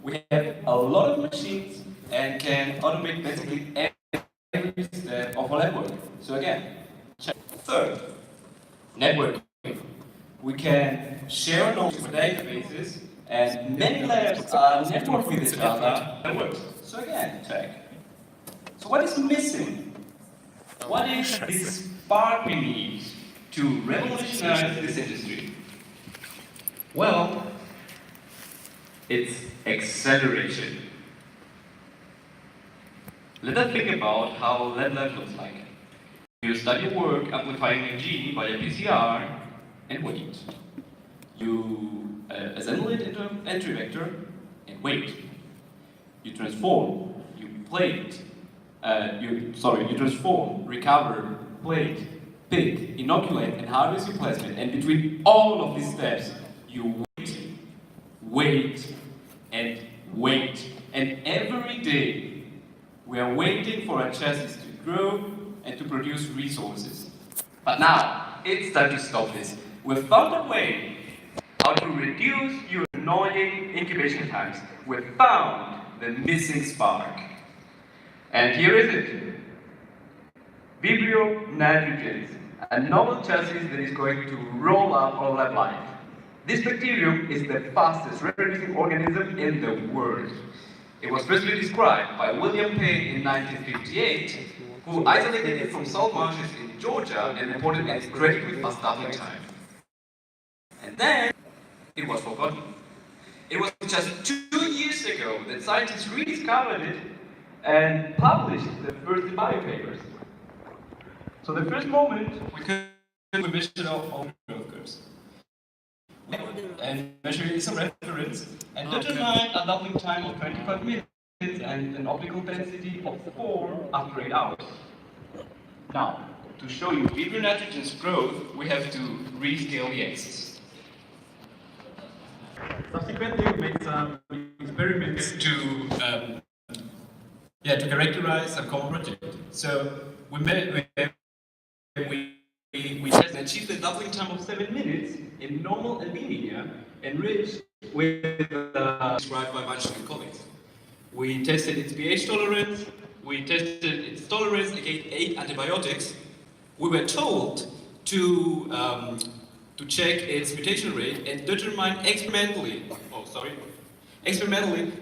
We have a lot of machines and can automate basically every step of our network. So again, check. Third, networking. We can share knowledge for databases, and many layers are networked with each other. That works. So again, check. So what is missing? What is this spark we need to revolutionize this industry? Well, it's acceleration. Let us think about how lab life looks like. You study work amplifying energy via PCR and wait. You assemble it into an entry vector and wait. You transform, you plate, you transform, recover, plate, pick, inoculate, and harvest your plasmid. And between all of these steps, you wait, and wait. And every day, we are waiting for our chassis to grow and to produce resources. But now, it's time to stop this. We've found a way how to reduce your annoying incubation times. We've found the missing spark. And here is it. Vibrio nitrogens, a novel chassis that is going to roll up our lab life. This bacterium is the fastest reproducing organism in the world. It was firstly described by William Payne in 1958, who isolated it from salt marshes in Georgia and reported its incredibly fast doubling time. And then, it was forgotten. It was just 2 years ago that scientists rediscovered it and published the first bio papers. So the first moment we could measure our growth curves. And measure it as a reference and determine a doubling time of 25 minutes and an optical density of 4 after 8 hours. Now, to show you Vibrio nitrogen's growth, we have to rescale the axis. Subsequently, we made some experiments to characterize a common project. So we tested and achieved a doubling time of 7 minutes in normal and B media, enriched with described by Munich and colleagues. We tested its pH tolerance. We tested its tolerance against 8 antibiotics. We were told to check its mutation rate and determine experimentally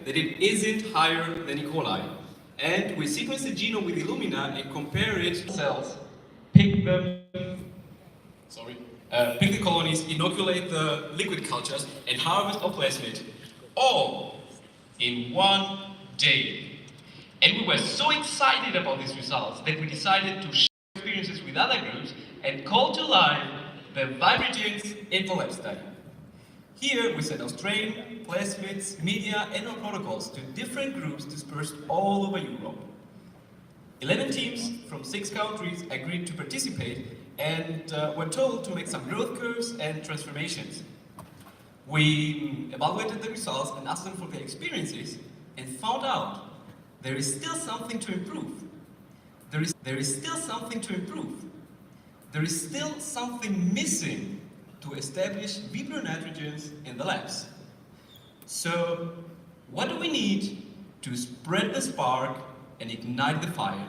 that it isn't higher than E. coli. And we sequenced the genome with Illumina and compare it to cells, pick the colonies, inoculate the liquid cultures, and harvest a plasmid, all in 1 day. And we were so excited about these results that we decided to share experiences with other groups and call to life the Vibragens InfoLab study. Here we sent our strain, plasmids, media, and our protocols to different groups dispersed all over Europe. 11 teams from 6 countries agreed to participate and were told to make some growth curves and transformations. We evaluated the results and asked them for their experiences and found out there is still something to improve. There is still something to improve. There is still something missing to establish Vibrio nitrogens in the labs. So, what do we need to spread the spark and ignite the fire?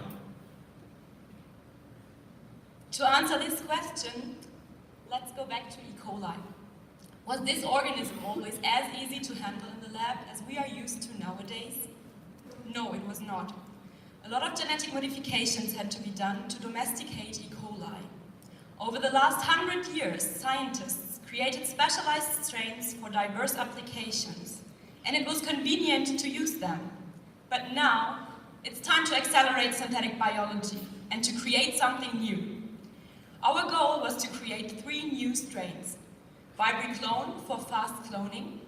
To answer this question, let's go back to E. coli. Was this organism always as easy to handle in the lab as we are used to nowadays? No, it was not. A lot of genetic modifications had to be done to domesticate E. coli. Over the last 100 years, scientists created specialized strains for diverse applications, and it was convenient to use them. But now, it's time to accelerate synthetic biology and to create something new. Our goal was to create 3 new strains: VibriClone for fast cloning,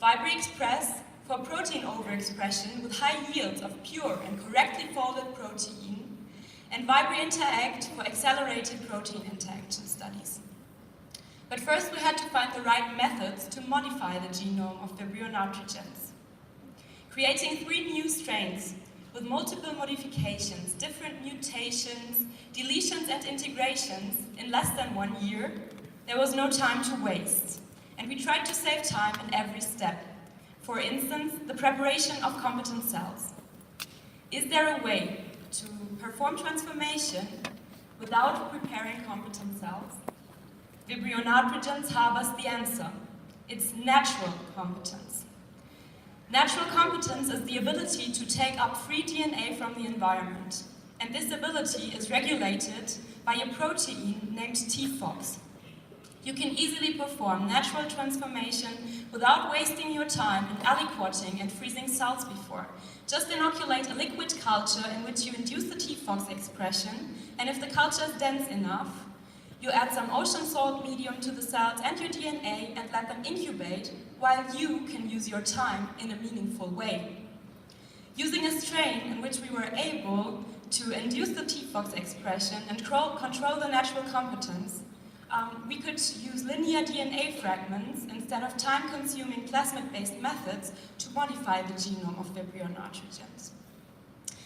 VibriExpress for protein overexpression with high yields of pure and correctly folded protein, and VibriInteract for accelerated protein interaction studies. But first we had to find the right methods to modify the genome of Vibrio nitrogens. Creating 3 new strains with multiple modifications, different mutations, deletions and integrations in less than 1 year, there was no time to waste. And we tried to save time in every step. For instance, the preparation of competent cells. Is there a way to perform transformation without preparing competent cells? Vibrio nitrogens harbors the answer. It's natural competence. Natural competence is the ability to take up free DNA from the environment. And this ability is regulated by a protein named Phage. You can easily perform natural transformation without wasting your time in aliquoting and freezing cells before. Just inoculate a liquid culture in which you induce the Phage expression, and if the culture is dense enough, you add some ocean salt medium to the cells and your DNA and let them incubate while you can use your time in a meaningful way. Using a strain in which we were able to induce the Phage expression and control the natural competence, we could use linear DNA fragments instead of time-consuming plasmid-based methods to modify the genome of Vibrio nitrogens.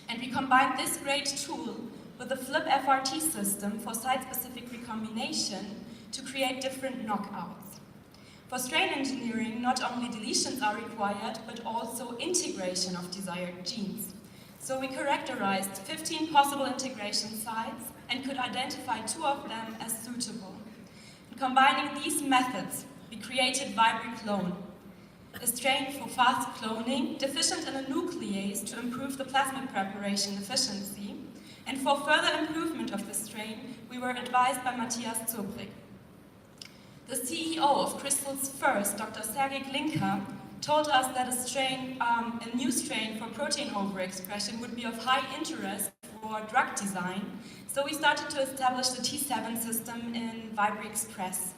And we combined this great tool with a flip FRT system for site-specific recombination to create different knockouts. For strain engineering, not only deletions are required, but also integration of desired genes. So we characterized 15 possible integration sites and could identify 2 of them as suitable. And combining these methods, we created VibriClone, a strain for fast cloning, deficient in a nuclease to improve the plasmid preparation efficiency. And for further improvement of the strain, we were advised by Matthias Zobrik. The CEO of Crystal's First, Dr. Sergei Glinka, told us that a new strain for protein overexpression would be of high interest for drug design, so we started to establish the T7 system in VibriExpress.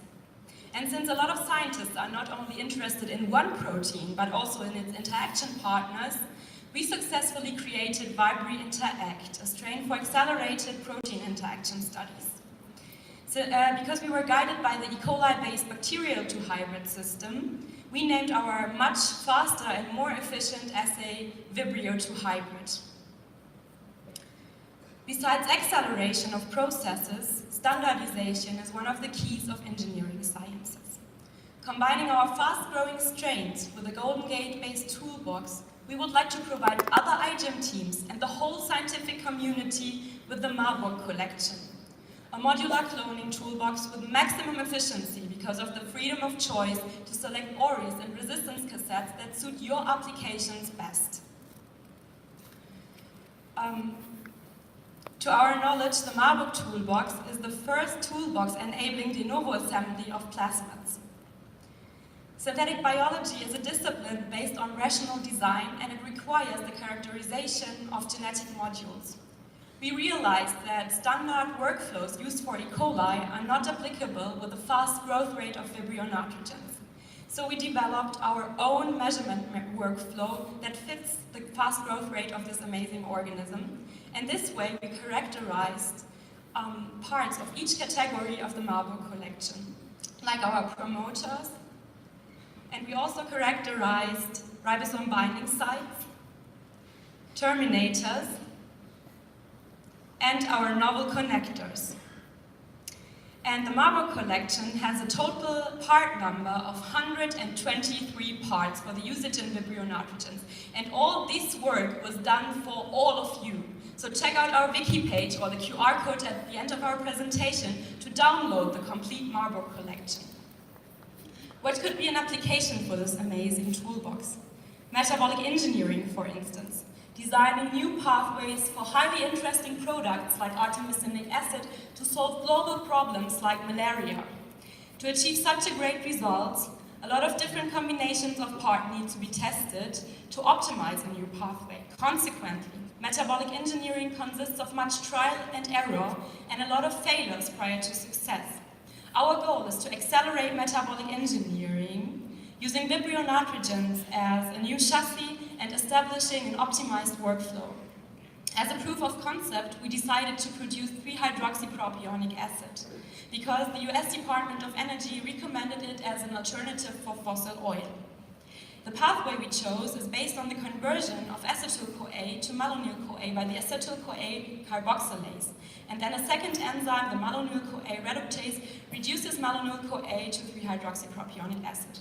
And since a lot of scientists are not only interested in one protein, but also in its interaction partners, we successfully created VibriInteract, a strain for accelerated protein interaction studies. So, because we were guided by the E. coli-based bacterial-to-hybrid system, we named our much faster and more efficient assay Vibrio-to-hybrid. Besides acceleration of processes, standardization is one of the keys of engineering sciences. Combining our fast-growing strains with a Golden Gate-based toolbox, we would like to provide other iGEM teams and the whole scientific community with the Marburg collection, a modular cloning toolbox with maximum efficiency because of the freedom of choice to select ORIs and resistance cassettes that suit your applications best. To our knowledge, the Marburg toolbox is the first toolbox enabling de novo assembly of plasmids. Synthetic biology is a discipline based on rational design, and it requires the characterization of genetic modules. We realized that standard workflows used for E. coli are not applicable with the fast growth rate of Vibrio nitrogens. So we developed our own measurement workflow that fits the fast growth rate of this amazing organism. And this way we characterized parts of each category of the Marburg collection, like our promoters, and we also characterized ribosome binding sites, terminators, and our novel connectors. And the Marburg collection has a total part number of 123 parts for the usage in Vibrio nitrogens. And all this work was done for all of you. So check out our wiki page or the QR code at the end of our presentation to download the complete Marburg collection. What could be an application for this amazing toolbox? Metabolic engineering, for instance. Designing new pathways for highly interesting products like artemisinic acid to solve global problems like malaria. To achieve such a great result, a lot of different combinations of parts need to be tested to optimize a new pathway. Consequently, metabolic engineering consists of much trial and error and a lot of failures prior to success. Our goal is to accelerate metabolic engineering using Vibrio nitrogens as a new chassis and establishing an optimized workflow. As a proof of concept, we decided to produce 3-hydroxypropionic acid because the US Department of Energy recommended it as an alternative for fossil oil. The pathway we chose is based on the conversion of acetyl-CoA to malonyl-CoA by the acetyl-CoA carboxylase, and then a second enzyme, the malonyl-CoA reductase, reduces malonyl-CoA to 3-hydroxypropionic acid.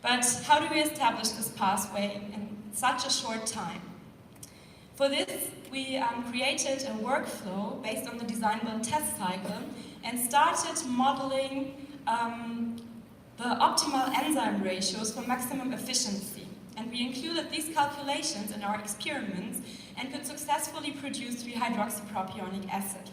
But how do we establish this pathway in such a short time? For this, we created a workflow based on the design-build test cycle and started modeling the optimal enzyme ratios for maximum efficiency. And we included these calculations in our experiments and could successfully produce 3-hydroxypropionic acid.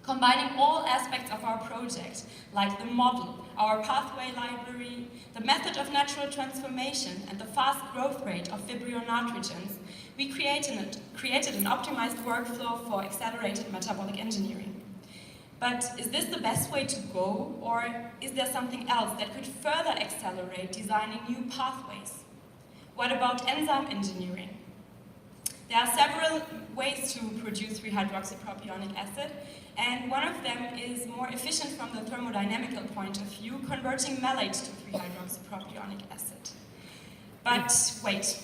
Combining all aspects of our project, like the model, our pathway library, the method of natural transformation, and the fast growth rate of Vibrio nitrogens, we created an optimized workflow for accelerated metabolic engineering. But is this the best way to go, or is there something else that could further accelerate designing new pathways? What about enzyme engineering? There are several ways to produce 3-hydroxypropionic acid, and one of them is more efficient from the thermodynamical point of view, converting malate to 3-hydroxypropionic acid. But wait,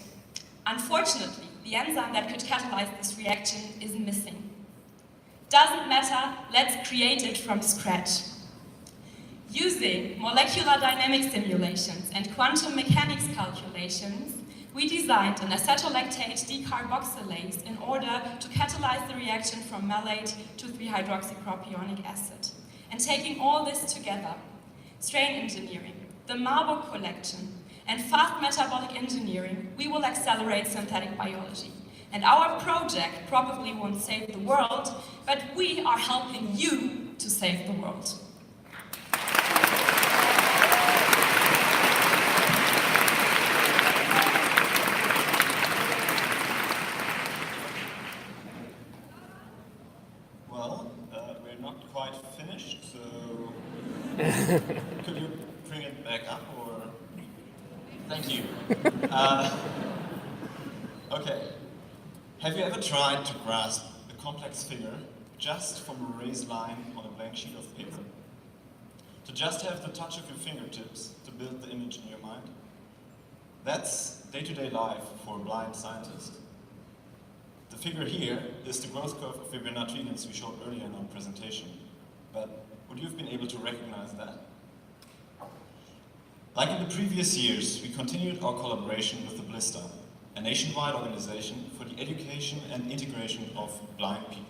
unfortunately, the enzyme that could catalyze this reaction is missing. Doesn't matter, let's create it from scratch. Using molecular dynamic simulations and quantum mechanics calculations, we designed an acetolactate decarboxylase in order to catalyze the reaction from malate to 3-hydroxypropionic acid. And taking all this together, strain engineering, the Marburg collection, and fast metabolic engineering, we will accelerate synthetic biology. And our project probably won't save the world, but we are helping you to save the world. Well, we're not quite finished, so could you bring it back up, or? Thank you. Okay. Have you ever tried to grasp a complex figure just from a raised line on a blank sheet of paper? To just have the touch of your fingertips to build the image in your mind? That's day-to-day life for a blind scientist. The figure here is the growth curve of Vibrio nitrogens we showed earlier in our presentation. But would you have been able to recognize that? Like in the previous years, we continued our collaboration with the Blister, a nationwide organization for the education and integration of blind people.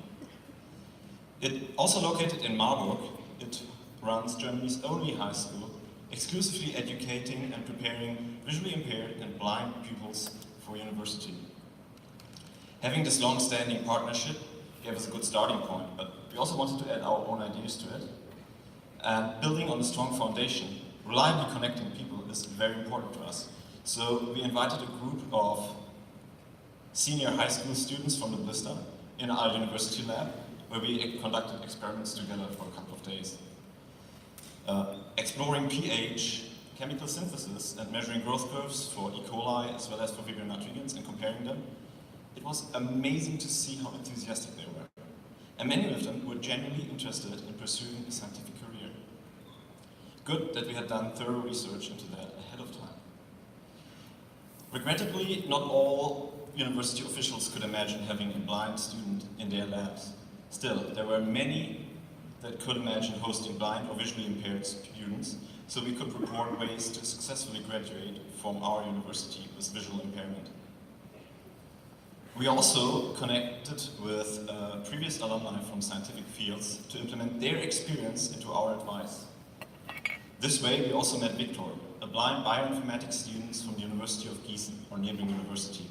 It also located in Marburg, it runs Germany's only high school, exclusively educating and preparing visually impaired and blind pupils for university. Having this long-standing partnership gave us a good starting point, but we also wanted to add our own ideas to it. And building on a strong foundation, reliably connecting people is very important to us. So we invited a group of senior high school students from the Blister in our university lab, where we conducted experiments together for a couple of days. Exploring pH, chemical synthesis, and measuring growth curves for E. coli as well as for Vibrio nitrogens and comparing them. It was amazing to see how enthusiastic they were. And many of them were genuinely interested in pursuing a scientific career. Good that we had done thorough research into that ahead of time. Regrettably, not all university officials could imagine having a blind student in their labs. Still, there were many that could imagine hosting blind or visually impaired students, so we could report ways to successfully graduate from our university with visual impairment. We also connected with previous alumni from scientific fields to implement their experience into our advice. This way, we also met Victor, a blind bioinformatics student from the University of Gießen, or neighboring university.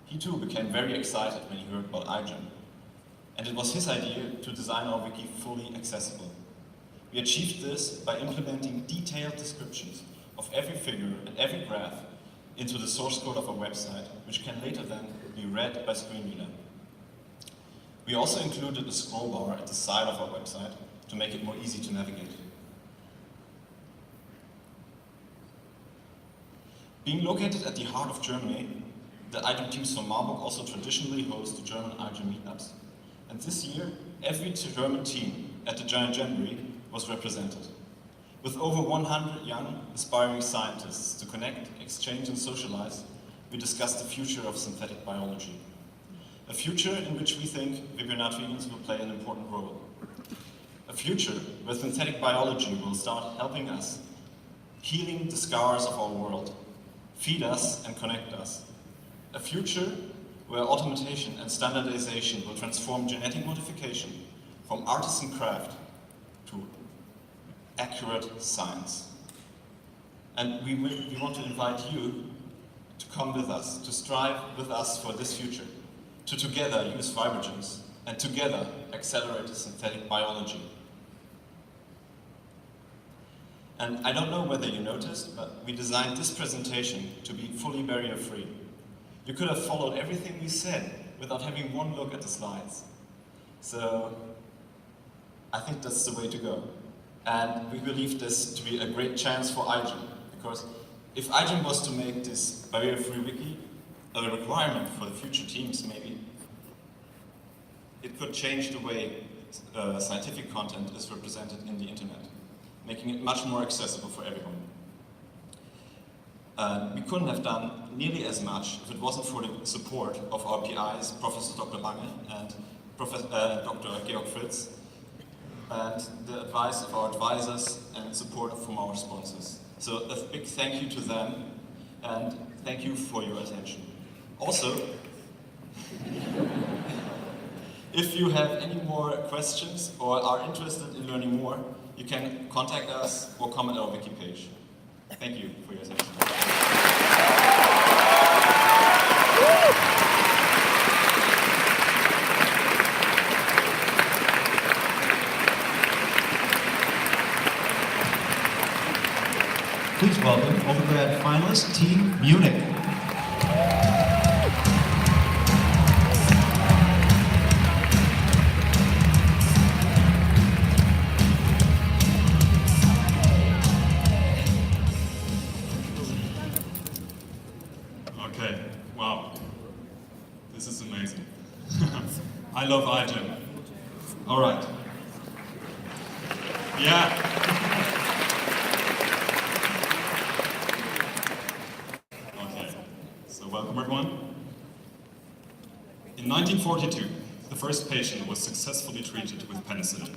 He too became very excited when he heard about iGEM, and it was his idea to design our wiki fully accessible. We achieved this by implementing detailed descriptions of every figure and every graph into the source code of our website, which can later then be read by screen reader. We also included a scroll bar at the side of our website to make it more easy to navigate. Being located at the heart of Germany, the iGEM teams from Marburg also traditionally host the German iGEM meetups. And this year, every German team at the Giant Jamboree was represented. With over 100 young, aspiring scientists to connect, exchange and socialize, we discussed the future of synthetic biology. A future in which we think Vibrio nitrogens will play an important role. A future where synthetic biology will start helping us healing the scars of our world, feed us and connect us. A future where automation and standardization will transform genetic modification from artisan craft to accurate science. And we want to invite you to come with us, to strive with us for this future, to together use fibrogens and together accelerate synthetic biology. And I don't know whether you noticed, but we designed this presentation to be fully barrier-free. You could have followed everything we said without having one look at the slides. So I think that's the way to go. And we believe this to be a great chance for iGEM, because if iGEM was to make this barrier-free wiki a requirement for the future teams, maybe, it could change the way scientific content is represented in the internet, making it much more accessible for everyone. We couldn't have done nearly as much if it wasn't for the support of our PIs, Professor Dr. Lange and Dr. Georg Fritz, and the advice of our advisors and support from our sponsors. So a big thank you to them, and thank you for your attention. Also, if you have any more questions or are interested in learning more, you can contact us or comment on our wiki page. Thank you for your attention. Please welcome Overgrad finalist Team Munich. Okay, wow, this is amazing. I love iGEM. All right. Yeah. Okay, so welcome everyone. In 1942, the first patient was successfully treated with penicillin.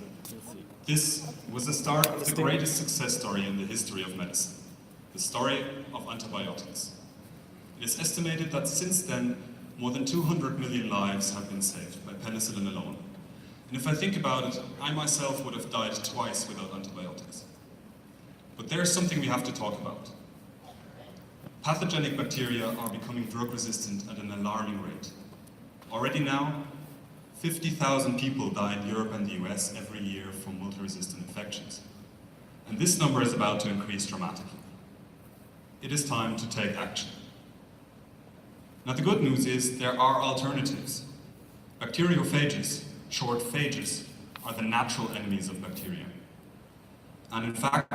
This was the start of the greatest success story in the history of medicine, the story of antibiotics. It is estimated that since then, more than 200 million lives have been saved by penicillin alone. And if I think about it, I myself would have died twice without antibiotics. But there's something we have to talk about. Pathogenic bacteria are becoming drug resistant at an alarming rate. Already now, 50,000 people die in Europe and the US every year from multi-resistant infections. And this number is about to increase dramatically. It is time to take action. Now the good news is there are alternatives. Bacteriophages, short phages, are the natural enemies of bacteria. And in fact,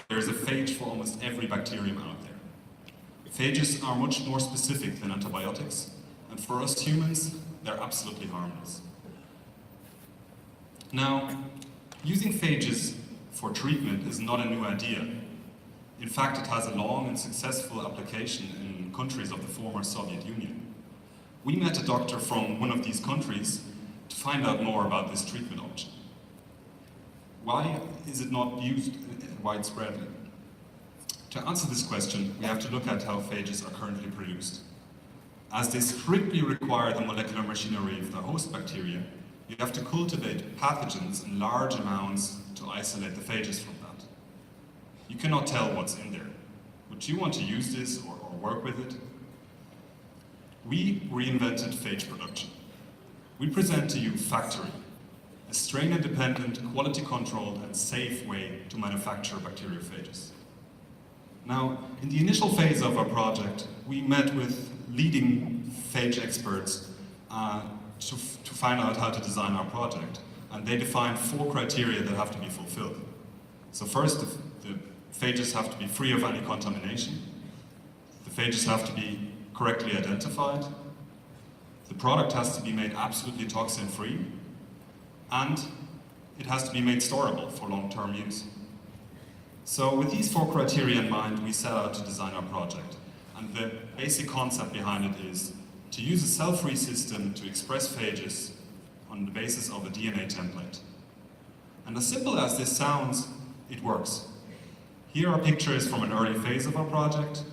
there's a phage for almost every bacterium out there. Phages are much more specific than antibiotics, and for us humans, they're absolutely harmless. Now, using phages for treatment is not a new idea. In fact, it has a long and successful application in countries of the former Soviet Union. We met a doctor from one of these countries to find out more about this treatment option. Why is it not used widespreadly? To answer this question, we have to look at how phages are currently produced. As they strictly require the molecular machinery of the host bacteria, you have to cultivate pathogens in large amounts to isolate the phages from that. You cannot tell what's in there. Would you want to use this or work with it? We reinvented phage production. We present to you Factory, a strain-independent, quality-controlled and safe way to manufacture bacteriophages. Now, in the initial phase of our project, we met with leading phage experts to find out how to design our project. And they defined 4 criteria that have to be fulfilled. So first, the phages have to be free of any contamination. The phages have to be correctly identified. The product has to be made absolutely toxin-free. And it has to be made storable for long-term use. So with these 4 criteria in mind, we set out to design our project. And the basic concept behind it is to use a cell-free system to express phages on the basis of a DNA template. And as simple as this sounds, it works. Here are pictures from an early phase of our project,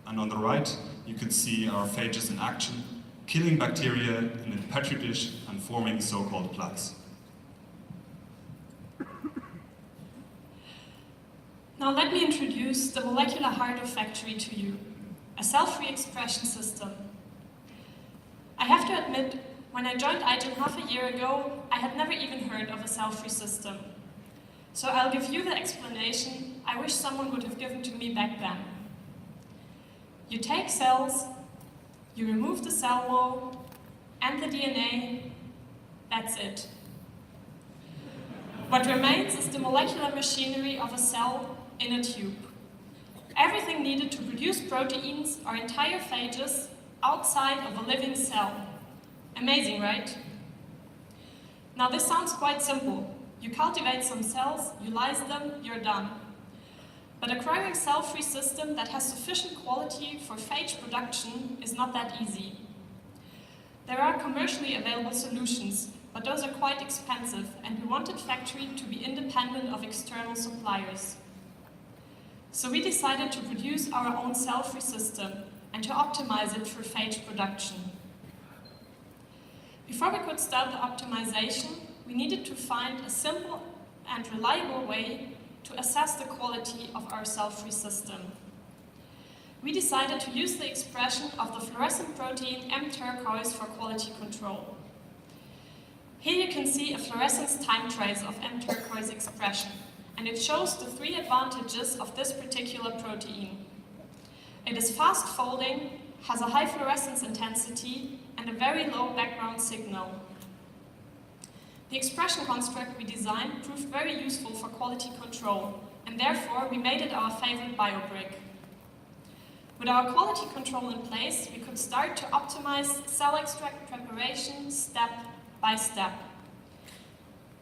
and on the right you can see our phages in action, killing bacteria in a petri dish and forming so-called plaques. Now let me introduce the molecular heart of Factory to you, a cell-free expression system. I have to admit, when I joined IGEN half a year ago, I had never even heard of a cell-free system. So I'll give you the explanation I wish someone would have given to me back then. You take cells, you remove the cell wall and the DNA, that's it. What remains is the molecular machinery of a cell in a tube. Everything needed to produce proteins or entire phages outside of a living cell. Amazing, right? Now this sounds quite simple. You cultivate some cells, you lyse them, you're done. But acquiring a cell-free system that has sufficient quality for phage production is not that easy. There are commercially available solutions, but those are quite expensive, and we wanted Factory to be independent of external suppliers. So we decided to produce our own cell-free system and to optimize it for phage production. Before we could start the optimization, we needed to find a simple and reliable way to assess the quality of our cell-free system. We decided to use the expression of the fluorescent protein M-turquoise for quality control. Here you can see a fluorescence time trace of M-turquoise expression, and it shows the 3 advantages of this particular protein. It is fast folding, has a high fluorescence intensity, and a very low background signal. The expression construct we designed proved very useful for quality control, and therefore we made it our favorite biobrick. With our quality control in place, we could start to optimize cell extract preparation step by step.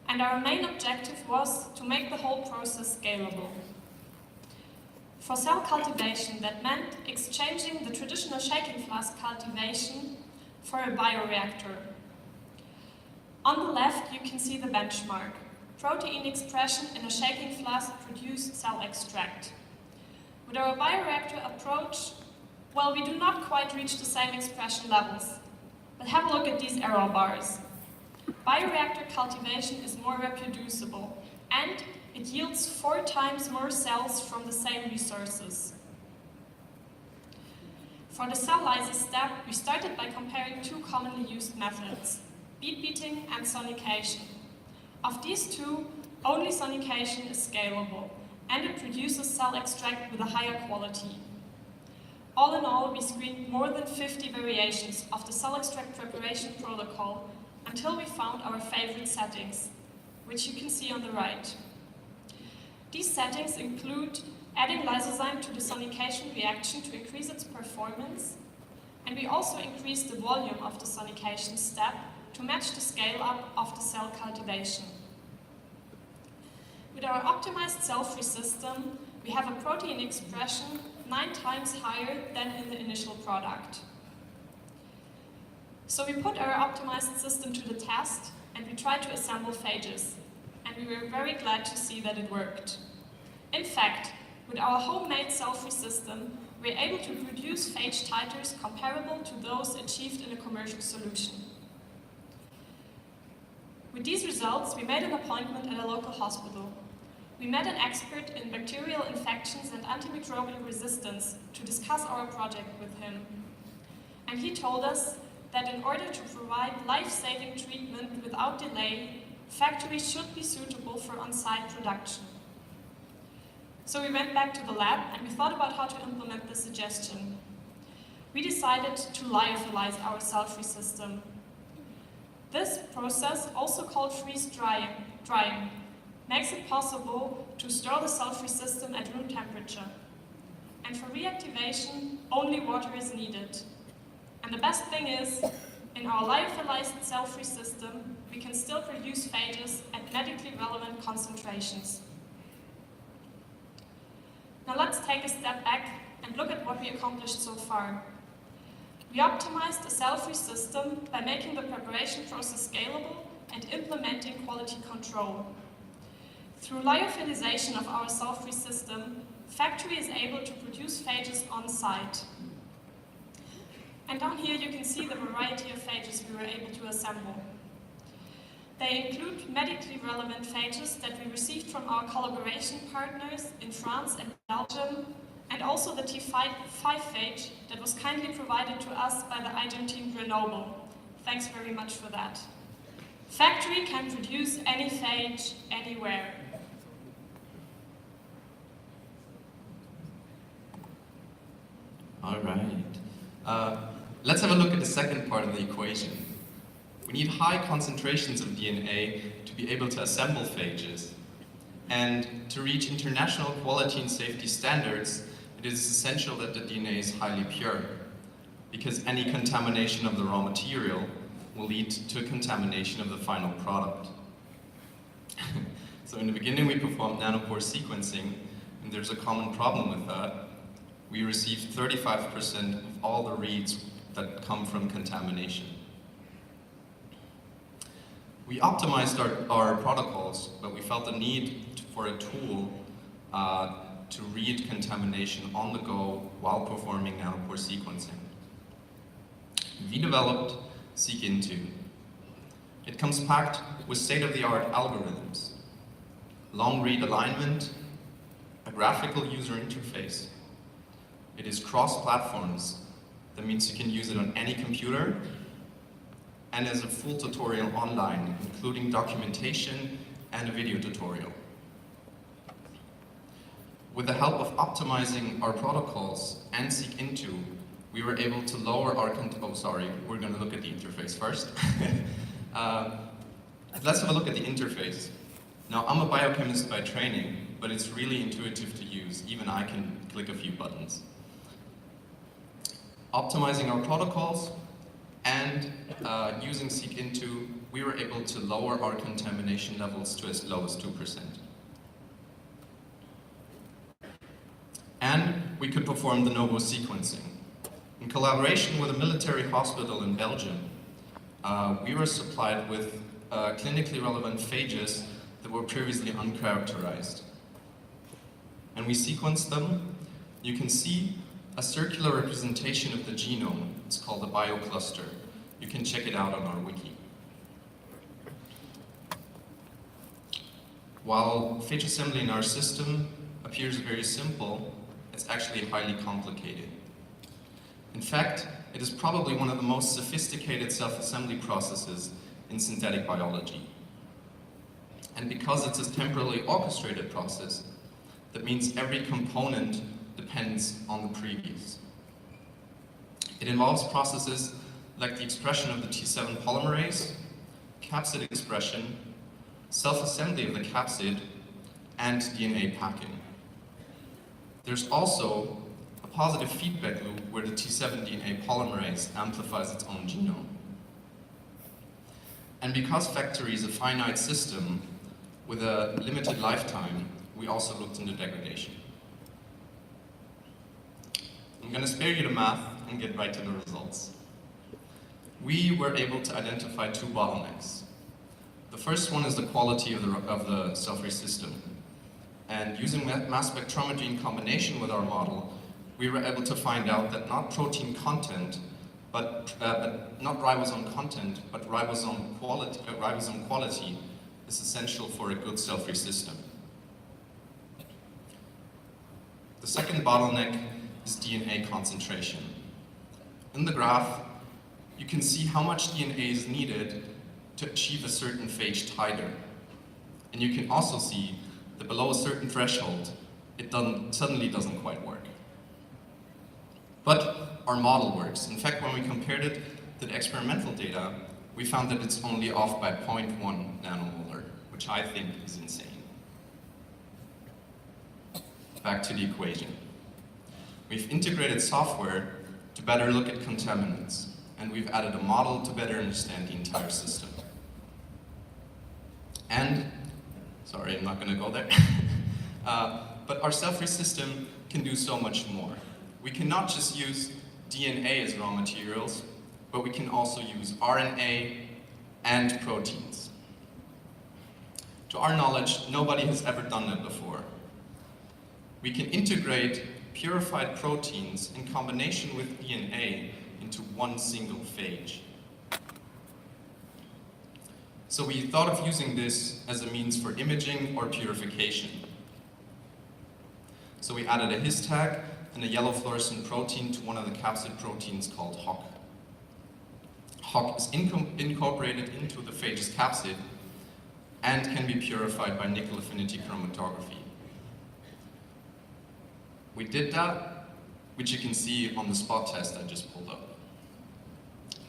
And our main objective was to make the whole process scalable. For cell cultivation, that meant exchanging the traditional shaking flask cultivation for a bioreactor. On the left, you can see the benchmark. Protein expression in a shaking flask produced cell extract. With our bioreactor approach, well, we do not quite reach the same expression levels. But have a look at these error bars. Bioreactor cultivation is more reproducible, and it yields 4 times more cells from the same resources. For the cell lysis step, we started by comparing 2 commonly used methods, bead beating and sonication. Of these 2, only sonication is scalable, and it produces cell extract with a higher quality. All in all, we screened more than 50 variations of the cell extract preparation protocol until we found our favorite settings, which you can see on the right. These settings include adding lysozyme to the sonication reaction to increase its performance, and we also increased the volume of the sonication step to match the scale-up of the cell cultivation. With our optimized cell-free system, we have a protein expression 9 times higher than in the initial product. So we put our optimized system to the test, and we tried to assemble phages, and we were very glad to see that it worked. In fact, with our homemade cell-free system, we are able to produce phage titers comparable to those achieved in a commercial solution. With these results, we made an appointment at a local hospital. We met an expert in bacterial infections and antimicrobial resistance to discuss our project with him. And he told us that in order to provide life-saving treatment without delay, factories should be suitable for on-site production. So we went back to the lab and we thought about how to implement this suggestion. We decided to lyophilize our cell-free system. This process, also called freeze-drying, makes it possible to store the cell-free system at room temperature. And for reactivation, only water is needed. And the best thing is, in our lyophilized cell-free system, we can still produce phages at medically relevant concentrations. Now let's take a step back and look at what we accomplished so far. We optimized the cell-free system by making the preparation process scalable and implementing quality control. Through lyophilization of our cell-free system, Factory is able to produce phages on site. And down here you can see the variety of phages we were able to assemble. They include medically relevant phages that we received from our collaboration partners in France and Belgium, and also the T5 phage that was kindly provided to us by the Argentine Grenoble. Thanks very much for that. Factory can produce any phage anywhere. All right. Let's have a look at the second part of the equation. We need high concentrations of DNA to be able to assemble phages. And to reach international quality and safety standards, it is essential that the DNA is highly pure, because any contamination of the raw material will lead to a contamination of the final product. So in the beginning we performed nanopore sequencing, and there's a common problem with that. We received 35% of all the reads that come from contamination. We optimized our protocols, but we felt the need for a tool to read contamination on the go while performing nanopore sequencing. We developed SeqInto. It comes packed with state-of-the-art algorithms, long read alignment, a graphical user interface. It is cross-platforms. That means you can use it on any computer, and as a full tutorial online, including documentation and a video tutorial. With the help of optimizing our protocols and SeqInto, we were able to lower our we're going to look at the interface first. Let's have a look at the interface. Now, I'm a biochemist by training, but it's really intuitive to use. Even I can click a few buttons. Optimizing our protocols and using SeqInto, we were able to lower our contamination levels to as low as 2%. And we could perform de novo sequencing. In collaboration with a military hospital in Belgium, we were supplied with clinically relevant phages that were previously uncharacterized. And we sequenced them. You can see a circular representation of the genome. It's called the biocluster. You can check it out on our wiki. While phage assembly in our system appears very simple, it's actually highly complicated. In fact, it is probably one of the most sophisticated self-assembly processes in synthetic biology. And because it's a temporally orchestrated process, that means every component depends on the previous. It involves processes like the expression of the T7 polymerase, capsid expression, self-assembly of the capsid, and DNA packing. There's also a positive feedback loop where the T7 DNA polymerase amplifies its own genome. And because Factory is a finite system with a limited lifetime, we also looked into degradation. I'm going to spare you the math and get right to the results. We were able to identify two bottlenecks. The first one is the quality of the cell-free system. And using mass spectrometry in combination with our model, we were able to find out that not protein content, but not ribosome content, but ribosome quality is essential for a good cell-free system. The second bottleneck is DNA concentration. In the graph, you can see how much DNA is needed to achieve a certain phage titer. And you can also see that below a certain threshold, it suddenly doesn't quite work. But our model works. In fact, when we compared it to the experimental data, we found that it's only off by 0.1 nanomolar, which I think is insane. Back to the equation. We've integrated software to better look at contaminants, and we've added a model to better understand the entire system. And, sorry, I'm not going to go there, but our cell-free system can do so much more. We can not just use DNA as raw materials, but we can also use RNA and proteins. To our knowledge, nobody has ever done that before. We can integrate purified proteins in combination with DNA into one single phage. So we thought of using this as a means for imaging or purification. So we added a his tag and a yellow fluorescent protein to one of the capsid proteins called HOC. HOC is incorporated into the phage's capsid and can be purified by nickel affinity chromatography. We did that, which you can see on the spot test I just pulled up.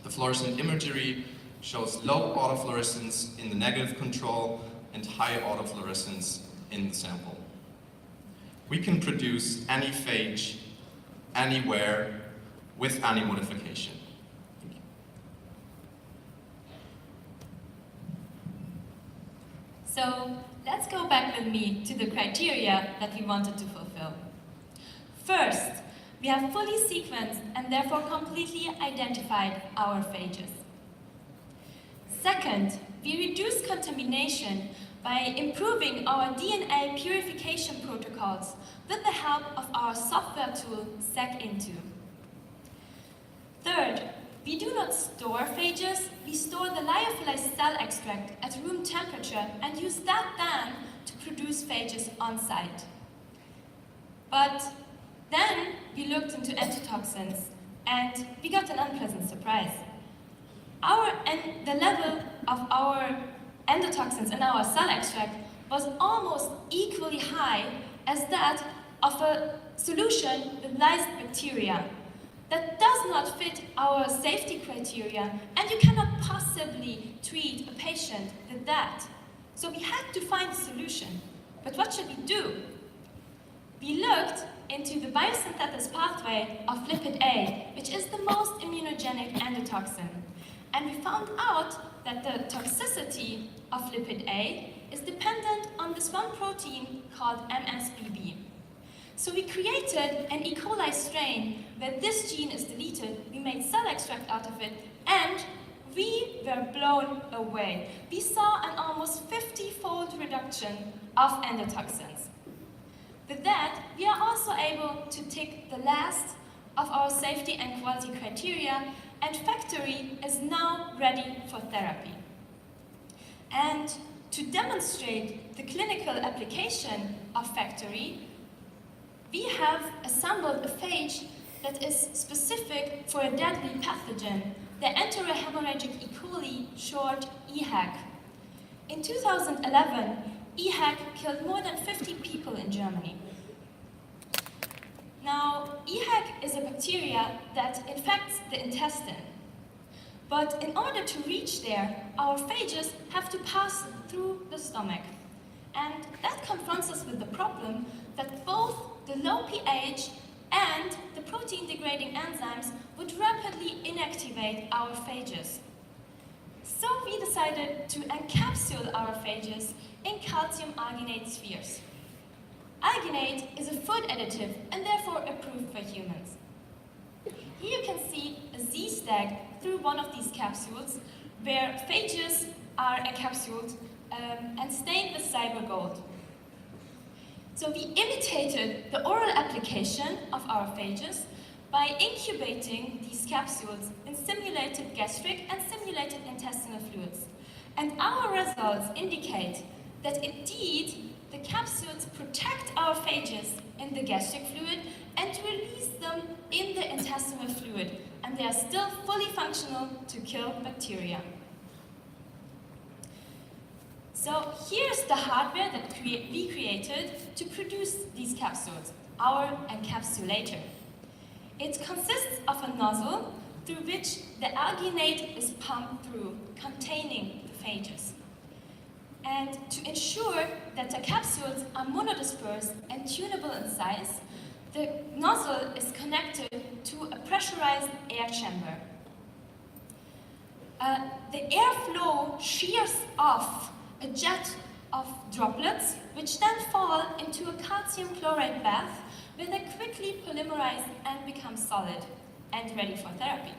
The fluorescent imagery shows low autofluorescence in the negative control and high autofluorescence in the sample. We can produce any phage, anywhere, with any modification. Thank you. So let's go back with me to the criteria that we wanted to fulfill. First, we have fully sequenced and therefore completely identified our phages. Second, we reduce contamination by improving our DNA purification protocols with the help of our software tool SecInto. Third, we do not store phages, we store the lyophilized cell extract at room temperature and use that then to produce phages on site. But then we looked into endotoxins and we got an unpleasant surprise. The level of our endotoxins in our cell extract was almost equally high as that of a solution with lysed bacteria. That does not fit our safety criteria, and you cannot possibly treat a patient with that. So we had to find a solution. But what should we do? We looked into the biosynthesis pathway of lipid A, which is the most immunogenic endotoxin. And we found out that the toxicity of lipid A is dependent on this one protein called MSBB. So we created an E. coli strain where this gene is deleted, we made cell extract out of it, and we were blown away. We saw an almost 50-fold reduction of endotoxins. With that, we are also able to tick the last of our safety and quality criteria, and Factory is now ready for therapy. And to demonstrate the clinical application of Factory, we have assembled a phage that is specific for a deadly pathogen, the enterohemorrhagic E. coli, short EHEC. In 2011, EHEC killed more than 50 people in Germany. Now, EHEC is a bacteria that infects the intestine. But in order to reach there, our phages have to pass through the stomach. And that confronts us with the problem that both the low pH and the protein-degrading enzymes would rapidly inactivate our phages. So we decided to encapsule our phages in calcium alginate spheres. Alginate is a food additive and therefore approved for humans. Here you can see a Z-stag through one of these capsules where phages are encapsulated and stained with cyber gold. So we imitated the oral application of our phages by incubating these capsules in simulated gastric and simulated intestinal fluids. And our results indicate that indeed the capsules protect our phages in the gastric fluid and release them in the intestinal fluid, and they are still fully functional to kill bacteria. So here's the hardware that we created to produce these capsules, our encapsulator. It consists of a nozzle through which the alginate is pumped through, containing the phages. And to ensure that the capsules are monodispersed and tunable in size, the nozzle is connected to a pressurized air chamber. The airflow shears off a jet of droplets, which then fall into a calcium chloride bath, where they quickly polymerize and become solid and ready for therapy.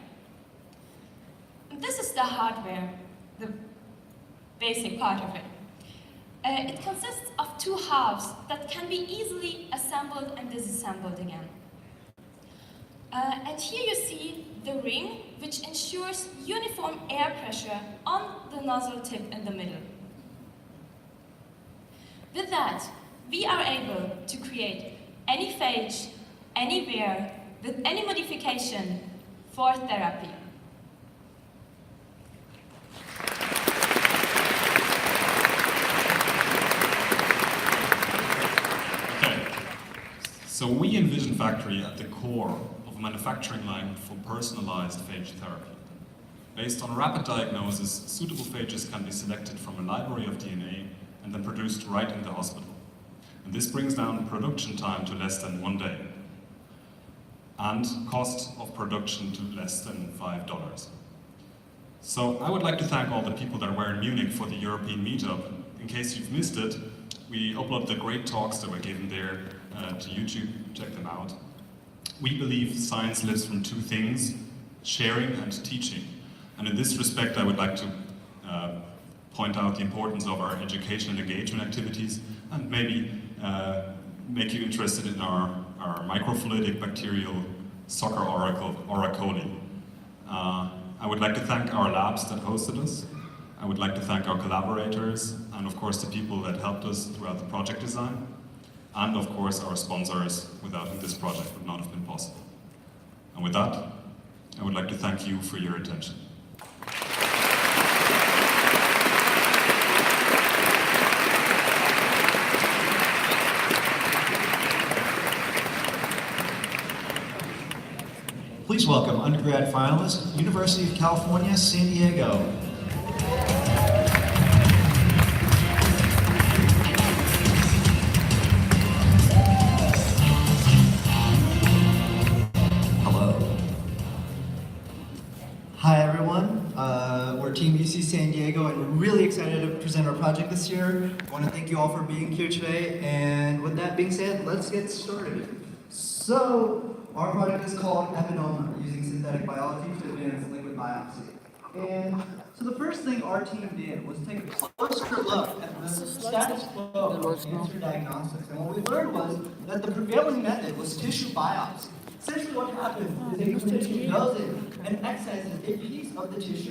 And this is the hardware, the basic part of it. It consists of two halves that can be easily assembled and disassembled again. And here you see the ring, which ensures uniform air pressure on the nozzle tip in the middle. With that, we are able to create any phage, anywhere, with any modification for therapy. So we envision Factory at the core of a manufacturing line for personalized phage therapy. Based on rapid diagnosis, suitable phages can be selected from a library of DNA and then produced right in the hospital. And this brings down production time to less than 1 day and cost of production to less than $5. So I would like to thank all the people that were in Munich for the European meetup. In case you've missed it, we upload the great talks that were given there to YouTube. Check them out. We believe science lives from two things: sharing and teaching. And in this respect, I would like to point out the importance of our education and engagement activities, and maybe make you interested in our microfluidic bacterial soccer oracle, oracoli. I would like to thank our labs that hosted us. I would like to thank our collaborators, and of course the people that helped us throughout the project design, and of course our sponsors, without whom this project would not have been possible. And with that, I would like to thank you for your attention. Please welcome undergrad finalist, University of California, San Diego. Hi everyone, we're Team UC San Diego and we're really excited to present our project this year. I want to thank you all for being here today, and with that being said, let's get started. So, our project is called Epidoma, using synthetic biology to advance liquid biopsy. And so the first thing our team did was take a closer look at the status quo of cancer diagnostics, and what we learned was that the prevailing method was tissue biopsy. Essentially what happens is a clinician goes in and excises a piece of the tissue